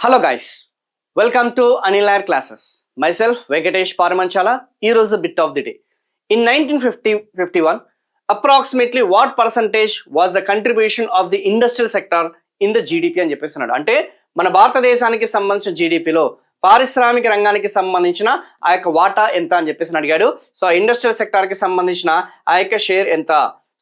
Hello guys, welcome to Anil Nair classes. Myself Venkatesh Paramanchala. ఈ రోజు bit of the day. In 1951, approximately what percentage was the contribution of the industrial sector in the GDP అని చెప్పేస్తున్నాడు. అంటే మన భారతదేశానికి సంబంధించిన జీడిపిలో పారిశ్రామిక రంగానికి సంబంధించిన ఆ యొక్క వాటా ఎంత అని చెప్పేసి అడిగాడు. సో ఇండస్ట్రియల్ సెక్టర్ కి సంబంధించిన ఆ యొక్క షేర్ ఎంత?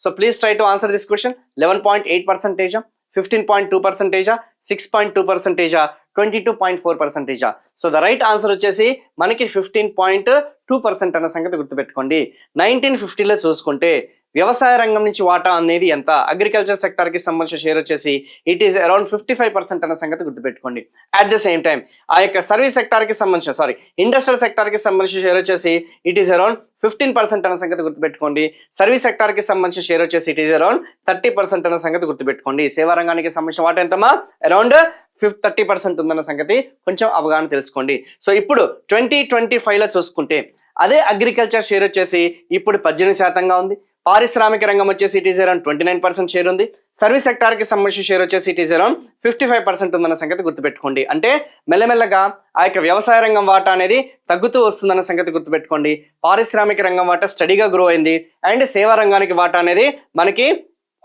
So please try to answer this question. 11.8%, 15.2%, 6.2%, 22.4%. So the right answer వచ్చేసి మనకి 15.2% అన్న సంగతి గుర్తుపెట్టుకోండి. 1950లో చూసుకుంటే వ్యవసాయ రంగం నుంచి వాటా అనేది ఎంత? అగ్రికల్చర్ సెక్టర్ కి సంబంధించిన షేర్ వచ్చేసి ఇట్ ఈస్ అరౌండ్ 55% అన్న సంగతి గుర్తుపెట్టుకోండి. అట్ ద సేమ్ టైం ఆ యొక్క సర్వీస్ సెక్టర్ కి సంబంధించిన ఇండస్ట్రియల్ సెక్టర్ కి సంబంధించిన షేర్ వచ్చేసి ఇట్ ఈస్ అరౌండ్ 15% అన్న సంగతి గుర్తుపెట్టుకోండి. సర్వీస్ సెక్టర్ కి సంబంధించిన షేర్ వచ్చేసి ఇట్ ఈస్ అరౌండ్ 30% అన్న సంగతి గుర్తుపెట్టుకోండి. సేవా రంగానికి సంబంధించిన వాటా ఎంతమా? అరౌండ్ 30% ఉందన్న సంగతి కొంచెం అవగాహన తెలుసుకోండి. సో ఇప్పుడు 2025లో చూసుకుంటే అదే అగ్రికల్చర్ షేర్ వచ్చేసి ఇప్పుడు 18% ఉంది. పారిశ్రామిక రంగం వచ్చేసి ఇట్ ఈస్ అరౌండ్ 29% షేర్ ఉంది. సర్వీస్ సెక్టార్ కి సంబంధించిన షేర్ వచ్చేసి ఇట్ ఈస్ అరౌండ్ 55% ఉందన్న సంగతి గుర్తుపెట్టుకోండి. అంటే మెల్లమెల్లగా ఆ యొక్క వ్యవసాయ రంగం వాటా అనేది తగ్గుతూ వస్తుందన్న సంగతి గుర్తుపెట్టుకోండి. పారిశ్రామిక రంగం వాటా స్టడీగా గ్రో అయింది. అండ్ సేవా రంగానికి వాటా అనేది మనకి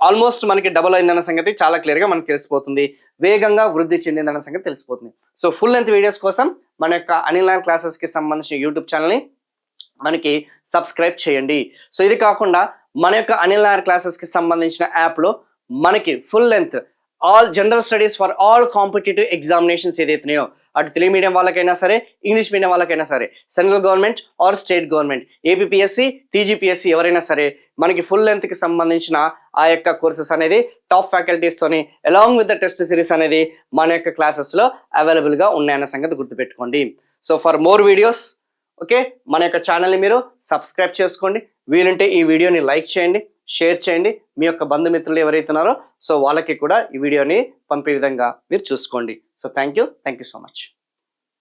ఆల్మోస్ట్ డబుల్ అయిందన్న సంగతి చాలా క్లియర్ గా మనకు తెలిసిపోతుంది. వేగంగా వృద్ధి చెందిందన్న సంగతి తెలిసిపోతుంది. సో ఫుల్ లెంత్ వీడియోస్ కోసం మన యొక్క అనిల్ నాయర్ క్లాసెస్ కి సంబంధించిన యూట్యూబ్ ఛానల్ని మనకి సబ్స్క్రైబ్ చేయండి. సో ఇది కాకుండా మన యొక్క అనిల్ నాయర్ క్లాసెస్ కి సంబంధించిన యాప్లో మనకి full length all general studies for all competitive examinations ఏదైతున్నాయో అటు తెలుగు మీడియం వాళ్ళకైనా సరే, ఇంగ్లీష్ మీడియం వాళ్ళకైనా సరే, central government or state government, APPSC, TGPSC ఎవరైనా సరే మనకి ఫుల్ లెంత్ కి సంబంధించిన ఆ యొక్క కోర్సెస్ అనేది టాప్ ఫ్యాకల్టీస్ తోని along with the test series అనేది మన యొక్క క్లాసెస్ లో అవైలబుల్ గా ఉన్నాయన్న సంగతి గుర్తుపెట్టుకోండి. So for more videos okay, మన యొక్క ఛానల్ని మీరు సబ్స్క్రైబ్ చేసుకోండి. వీలుంటే ఈ వీడియోని లైక్ చేయండి, షేర్ చేయండి. మీ యొక్క బంధుమిత్రులు ఎవరైతే ఉన్నారో సో వాళ్ళకి కూడా ఈ వీడియోని పంపే విధంగా మీరు చూసుకోండి. So thank you so much.